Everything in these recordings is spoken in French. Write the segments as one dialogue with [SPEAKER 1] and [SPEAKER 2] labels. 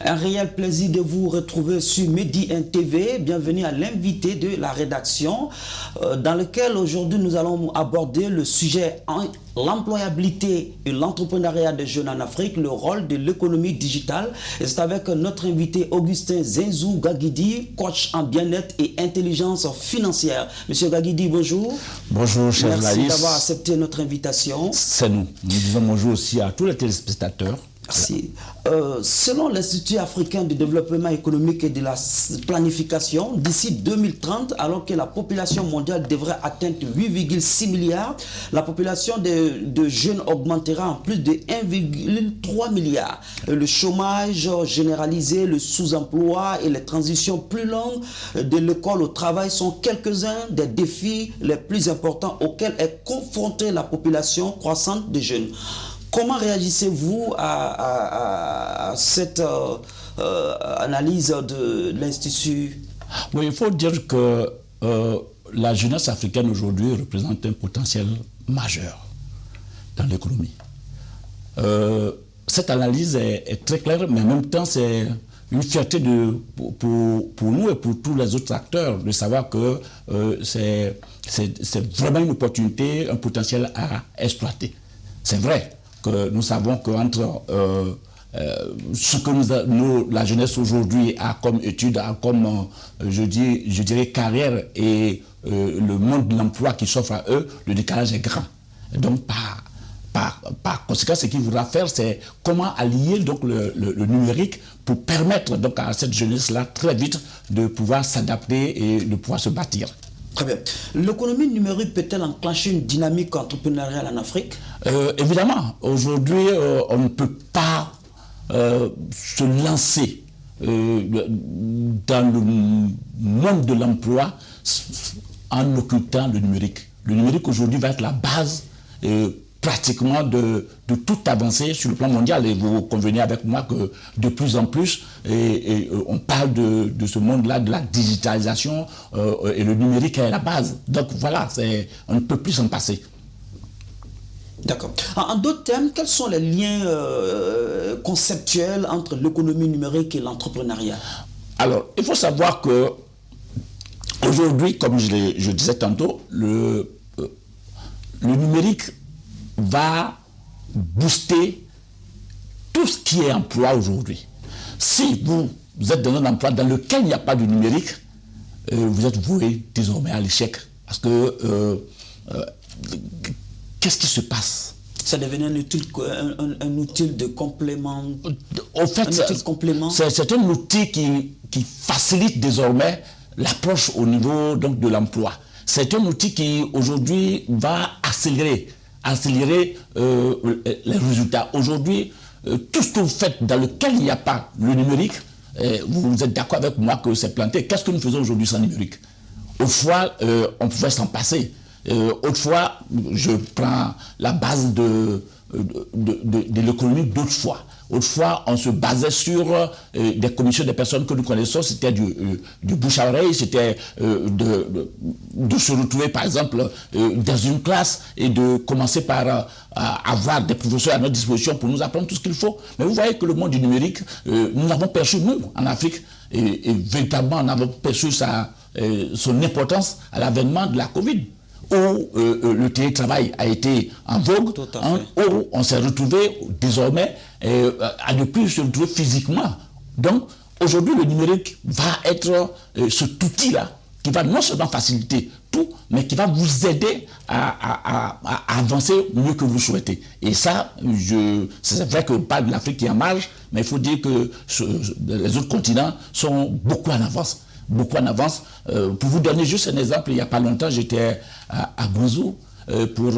[SPEAKER 1] Un réel plaisir de vous retrouver sur Medi TV. Bienvenue à l'invité de la rédaction dans lequel aujourd'hui nous allons aborder le sujet l'employabilité et l'entrepreneuriat des jeunes en Afrique, le rôle de l'économie digitale. Et c'est avec notre invité Augustin Zenzou Gaguidi, coach en bien-être et intelligence financière. Monsieur Gaguidi, bonjour.
[SPEAKER 2] Bonjour, cher Laïs.
[SPEAKER 1] Merci d'avoir accepté notre invitation.
[SPEAKER 2] C'est nous. Nous disons bonjour aussi à tous les téléspectateurs.
[SPEAKER 1] Merci. Selon l'Institut africain de développement économique et de la planification, d'ici 2030, alors que la population mondiale devrait atteindre 8,6 milliards, la population de jeunes augmentera en plus de 1,3 milliard. Le chômage généralisé, le sous-emploi et les transitions plus longues de l'école au travail sont quelques-uns des défis les plus importants auxquels est confrontée la population croissante de jeunes. Comment réagissez-vous à cette analyse de l'Institut?
[SPEAKER 2] Oui, il faut dire que la jeunesse africaine aujourd'hui représente un potentiel majeur dans l'économie. Cette analyse est très claire, mais en même temps, c'est une fierté pour nous et pour tous les autres acteurs de savoir que c'est vraiment une opportunité, un potentiel à exploiter. C'est vrai que nous savons qu'entre ce que la jeunesse aujourd'hui a comme étude, a comme, je dirais, carrière et le monde de l'emploi qui s'offre à eux, le décalage est grand. Donc, par conséquent, ce qu'il faudra faire, c'est comment allier donc, le numérique pour permettre donc, à cette jeunesse-là, très vite, de pouvoir s'adapter et de pouvoir se bâtir.
[SPEAKER 1] Très bien. L'économie numérique peut-elle enclencher une dynamique entrepreneuriale en Afrique?
[SPEAKER 2] Évidemment. Aujourd'hui, on ne peut pas se lancer dans le monde de l'emploi en occultant le numérique. Le numérique aujourd'hui va être la base pratiquement de toute avancée sur le plan mondial. Et vous convenez avec moi que de plus en plus, on parle de ce monde-là, de la digitalisation, et le numérique est la base. Donc voilà, on ne peut plus s'en passer.
[SPEAKER 1] D'accord. En d'autres termes, quels sont les liens conceptuels entre l'économie numérique et l'entrepreneuriat?
[SPEAKER 2] Alors, il faut savoir que aujourd'hui, comme je disais tantôt, le numérique va booster tout ce qui est emploi aujourd'hui. Si vous êtes dans un emploi dans lequel il n'y a pas de numérique, vous êtes voué désormais à l'échec. Parce que qu'est-ce qui se passe?
[SPEAKER 1] Ça devenait un outil de complément.
[SPEAKER 2] En fait, c'est un outil qui facilite désormais l'approche au niveau donc, de l'emploi. C'est un outil qui aujourd'hui va accélérer les résultats. Aujourd'hui, tout ce que vous faites dans lequel il n'y a pas le numérique, vous êtes d'accord avec moi que c'est planté. Qu'est-ce que nous faisons aujourd'hui sans numérique? Autrefois, on pouvait s'en passer. Autrefois, je prends la base de l'économie d'autrefois. Autrefois, on se basait sur des commissions de personnes que nous connaissons, c'était du bouche à oreille, c'était de se retrouver par exemple dans une classe et de commencer par avoir des professeurs à notre disposition pour nous apprendre tout ce qu'il faut. Mais vous voyez que le monde du numérique, nous l'avons perçu, nous, en Afrique, et véritablement, nous avons perçu son importance à l'avènement de la Covid, où le télétravail a été en vogue, où on s'est retrouvé désormais à ne plus se retrouver physiquement. Donc, aujourd'hui, le numérique va être cet outil-là qui va non seulement faciliter tout, mais qui va vous aider à avancer mieux que vous souhaitez. Et ça, c'est vrai qu'on parle de l'Afrique qui est en marge, mais il faut dire que les autres continents sont beaucoup en avance. Beaucoup en avance. Pour vous donner juste un exemple, il n'y a pas longtemps, j'étais à Bonzou pour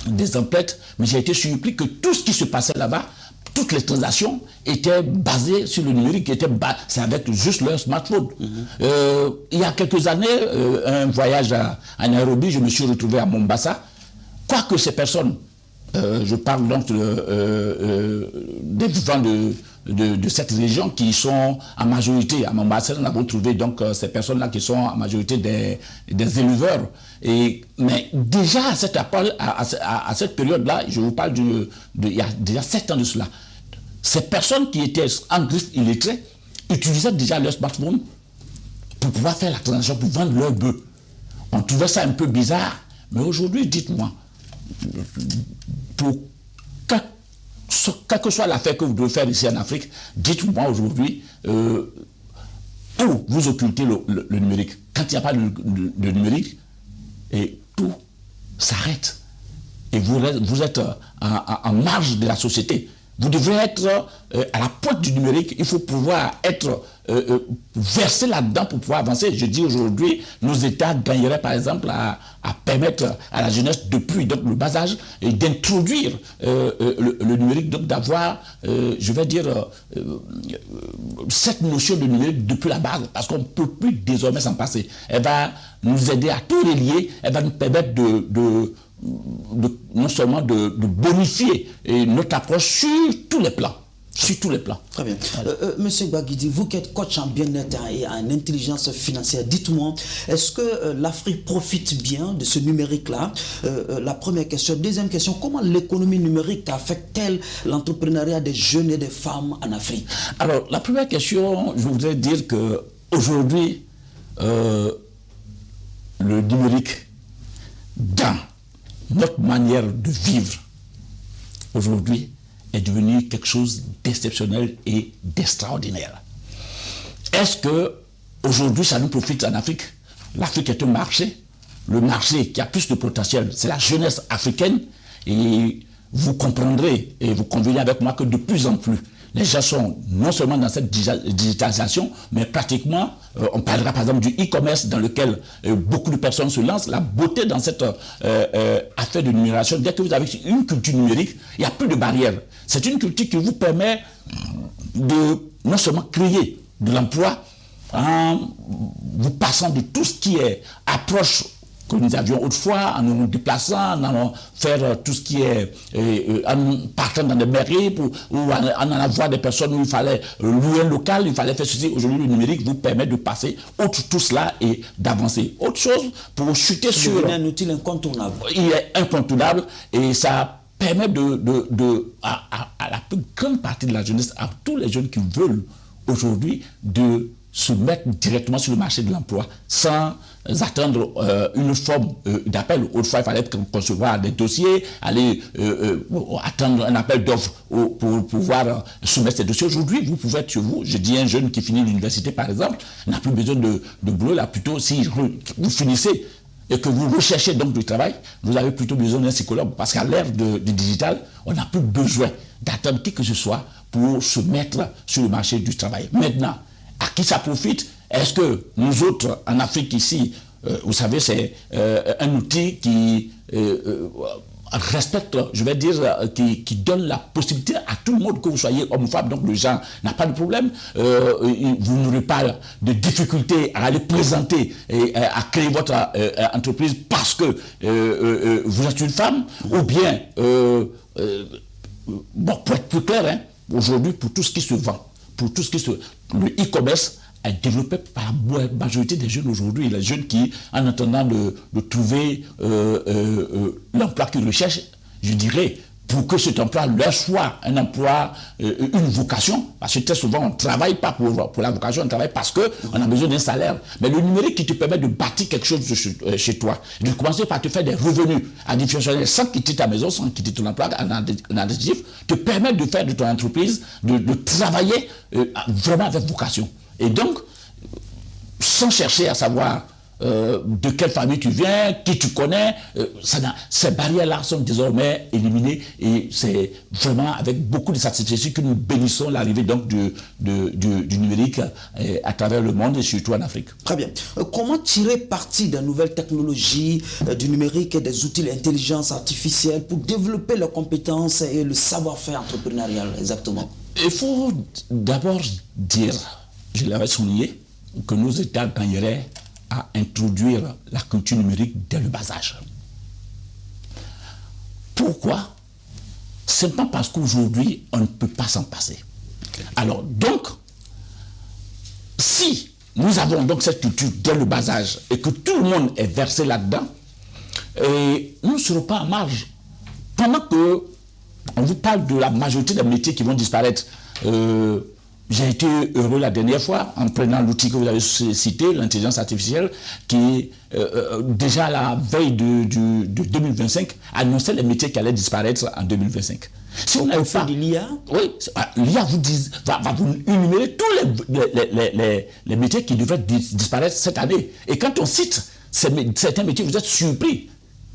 [SPEAKER 2] des emplettes, mais j'ai été surpris que tout ce qui se passait là-bas, toutes les transactions étaient basées sur le numérique, c'est avec juste leur smartphone. Il y a quelques années, un voyage à Nairobi, je me suis retrouvé à Mombasa, quoique ces personnes, je parle donc des vivants de cette région qui sont en majorité, à Mombasa, nous avons trouvé donc ces personnes-là qui sont en majorité des éleveurs. Mais déjà à cette période-là, je vous parle il y a déjà 7 ans de cela, ces personnes qui étaient en griffe illettrées utilisaient déjà leur smartphone pour pouvoir faire la transaction, pour vendre leurs bœufs. On trouvait ça un peu bizarre, mais aujourd'hui, dites-moi, pour quelle que soit l'affaire que vous devez faire ici en Afrique, dites-moi aujourd'hui où vous occultez le numérique. Quand il n'y a pas de numérique, et tout s'arrête. Et vous êtes en marge de la société. Vous devrez être à la pointe du numérique. Il faut pouvoir être versé là-dedans pour pouvoir avancer. Je dis aujourd'hui, nos États gagneraient par exemple à permettre à la jeunesse depuis donc, le bas âge d'introduire le numérique, donc d'avoir, je vais dire, cette notion de numérique depuis la base, parce qu'on ne peut plus désormais s'en passer. Elle va nous aider à tout relier, elle va nous permettre non seulement de bonifier notre approche sur tous les plans. Sur tous les plans.
[SPEAKER 1] Très bien. Monsieur Gbaguidi, vous qui êtes coach en bien-être et en intelligence financière, dites-moi, est-ce que l'Afrique profite bien de ce numérique-là? La première question. Deuxième question, comment l'économie numérique affecte-t-elle l'entrepreneuriat des jeunes et des femmes en Afrique?
[SPEAKER 2] Alors, la première question, je voudrais dire qu'aujourd'hui, le numérique, dans notre manière de vivre, aujourd'hui, est devenu quelque chose d'exceptionnel et d'extraordinaire. Est-ce que aujourd'hui ça nous profite en Afrique? L'Afrique est un marché. Le marché qui a plus de potentiel, c'est la jeunesse africaine. Et vous comprendrez et vous convenez avec moi que de plus en plus, les gens sont non seulement dans cette digitalisation, mais pratiquement, on parlera par exemple du e-commerce dans lequel beaucoup de personnes se lancent. La beauté dans cette affaire de numération, dès que vous avez une culture numérique, il n'y a plus de barrières. C'est une culture qui vous permet de non seulement créer de l'emploi en vous passant de tout ce qui est approche que nous avions autrefois, en nous déplaçant, en allant faire tout ce qui est, en partant dans des mairies, ou en allant voir des personnes où il fallait louer un local, il fallait faire ceci. Aujourd'hui, le numérique vous permet de passer outre tout cela et d'avancer. Autre chose, pour chuter sur...
[SPEAKER 1] C'est un outil incontournable.
[SPEAKER 2] Il est incontournable et ça permet à la plus grande partie de la jeunesse, à tous les jeunes qui veulent aujourd'hui, de se mettre directement sur le marché de l'emploi sans attendre une forme d'appel. Autrefois, il fallait concevoir des dossiers, aller attendre un appel d'offres pour pouvoir soumettre ces dossiers. Aujourd'hui, vous pouvez être chez vous. Je dis un jeune qui finit l'université, par exemple, n'a plus besoin de boulot. Là, plutôt, si vous finissez et que vous recherchez donc du travail, vous avez plutôt besoin d'un psychologue. Parce qu'à l'ère du digital, on n'a plus besoin d'attendre qui que ce soit pour se mettre sur le marché du travail. Maintenant, à qui ça profite? Est-ce que nous autres, en Afrique ici, vous savez, c'est un outil qui respecte, je vais dire, qui donne la possibilité à tout le monde, que vous soyez homme ou femme, donc le genre n'a pas de problème. Vous n'aurez pas de difficulté à aller présenter et à créer votre entreprise parce que vous êtes une femme, ou bien, bon, pour être plus clair, hein, aujourd'hui, pour tout ce qui se vend, pour tout ce qui le e-commerce est développé par la majorité des jeunes aujourd'hui. Les jeunes qui, en attendant de trouver l'emploi qu'ils recherchent, je dirais, pour que cet emploi leur soit un emploi, une vocation, parce que très souvent on ne travaille pas pour la vocation, on travaille parce qu'on a besoin d'un salaire. Mais le numérique qui te permet de bâtir quelque chose chez toi, de commencer par te faire des revenus additionnels sans quitter ta maison, sans quitter ton emploi, un additif, te permet de faire de ton entreprise, de travailler vraiment avec vocation. Et donc, sans chercher à savoir de quelle famille tu viens, qui tu connais, ces barrières-là sont désormais éliminées et c'est vraiment avec beaucoup de satisfaction que nous bénissons l'arrivée donc du numérique à travers le monde et surtout en Afrique.
[SPEAKER 1] Très bien. Comment tirer parti des nouvelles technologies, du numérique et des outils d'intelligence artificielle pour développer leurs compétences et le savoir-faire entrepreneurial exactement?
[SPEAKER 2] Il faut d'abord dire, je l'avais souligné, que nos États gagneraient à introduire la culture numérique dès le bas âge. Pourquoi? Simplement parce qu'aujourd'hui, on ne peut pas s'en passer. Alors, donc, si nous avons donc cette culture dès le bas âge et que tout le monde est versé là-dedans, nous ne serons pas en marge. Pendant que on vous parle de la majorité des métiers qui vont disparaître. J'ai été heureux la dernière fois en prenant l'outil que vous avez cité, l'intelligence artificielle, qui déjà à la veille de 2025 annonçait les métiers qui allaient disparaître en 2025. Si vous n'avez pas
[SPEAKER 1] l'IA,
[SPEAKER 2] oui, l'IA va vous énumérer tous les métiers qui devraient disparaître cette année. Et quand on cite certains métiers, vous êtes surpris.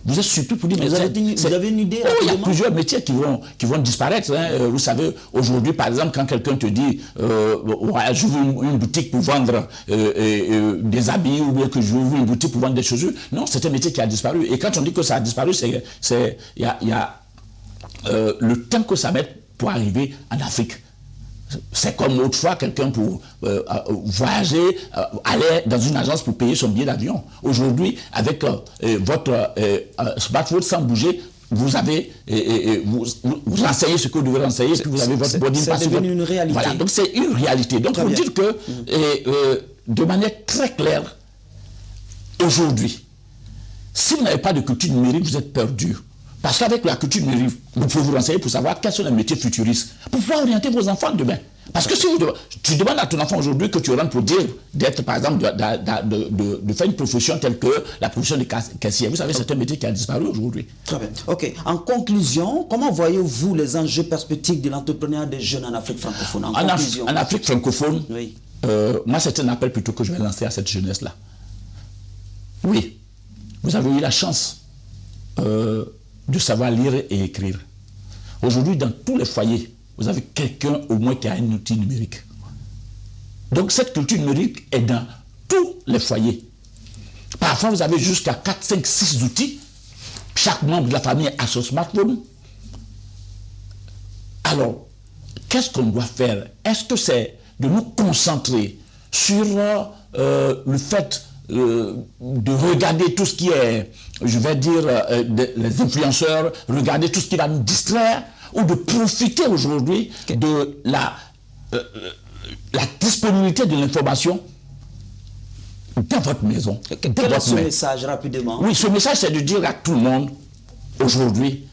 [SPEAKER 2] Vous êtes surpris pour dire, mais
[SPEAKER 1] vous avez une idée?
[SPEAKER 2] Il y a plusieurs métiers qui vont disparaître. Hein. Vous savez, aujourd'hui, par exemple, quand quelqu'un te dit j'ouvre une boutique pour vendre des habits, ou bien que j'ouvre une boutique pour vendre des chaussures, non, c'est un métier qui a disparu. Et quand on dit que ça a disparu, il y a le temps que ça met pour arriver en Afrique. C'est comme autrefois, quelqu'un pour voyager, aller dans une agence pour payer son billet d'avion. Aujourd'hui, avec votre smartphone sans bouger, vous avez vous enseignez ce que vous devez enseigner, puis vous avez votre boarding pass.
[SPEAKER 1] C'est devenu une réalité.
[SPEAKER 2] Voilà, donc c'est une réalité. Donc pour dire que de manière très claire, aujourd'hui, si vous n'avez pas de culture numérique, vous êtes perdu. Parce qu'avec la culture numérique, vous pouvez vous renseigner pour savoir quels sont les métiers futuristes, pour pouvoir orienter vos enfants demain. Parce que si tu demandes à ton enfant aujourd'hui que tu rentres pour dire d'être, par exemple, de faire une profession telle que la profession de caissier, vous savez, c'est un métier qui a disparu aujourd'hui.
[SPEAKER 1] Très bien. OK. En conclusion, comment voyez-vous les enjeux perspectives de l'entrepreneuriat des jeunes en Afrique francophone? En
[SPEAKER 2] Afrique francophone,
[SPEAKER 1] oui.
[SPEAKER 2] Moi, c'est un appel plutôt que je vais lancer à cette jeunesse-là. Oui, vous avez eu la chance de savoir lire et écrire. Aujourd'hui, dans tous les foyers, vous avez quelqu'un au moins qui a un outil numérique. Donc cette culture numérique est dans tous les foyers. Parfois, vous avez jusqu'à 4, 5, 6 outils. Chaque membre de la famille a son smartphone. Alors, qu'est-ce qu'on doit faire? Est-ce que c'est de nous concentrer sur le fait de regarder tout ce qui est, je vais dire, les influenceurs, regarder tout ce qui va nous distraire, ou de profiter aujourd'hui de la disponibilité de l'information dans votre maison.
[SPEAKER 1] Quel est ce message rapidement?
[SPEAKER 2] Oui, ce message, c'est de dire à tout le monde aujourd'hui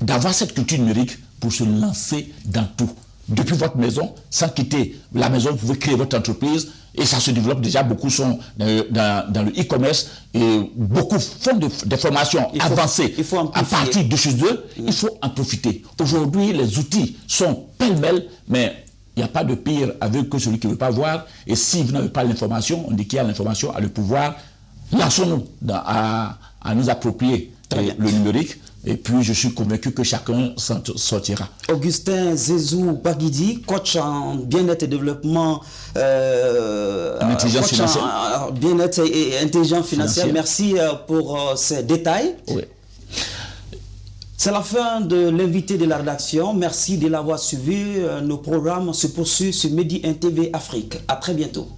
[SPEAKER 2] d'avoir cette culture numérique pour se lancer dans tout. Depuis votre maison, sans quitter la maison, vous pouvez créer votre entreprise et ça se développe déjà. Beaucoup sont dans le e-commerce et beaucoup font des formations avancées à partir de chez eux. Il faut en profiter. Aujourd'hui, les outils sont pêle-mêle, mais il n'y a pas de pire aveugle que celui qui ne veut pas voir. Et si vous n'avez pas l'information, on dit qu'il y a l'information, a le pouvoir. Lançons-nous à nous approprier le numérique. Et puis, je suis convaincu que chacun s'en sortira.
[SPEAKER 1] Augustin Zezou Baguidi, coach en bien-être et développement, bien-être et intelligence financière. Merci pour ces détails.
[SPEAKER 2] Oui.
[SPEAKER 1] C'est la fin de l'invité de la rédaction. Merci de l'avoir suivi. Nos programmes se poursuivent sur Medi 1 TV Afrique. À très bientôt.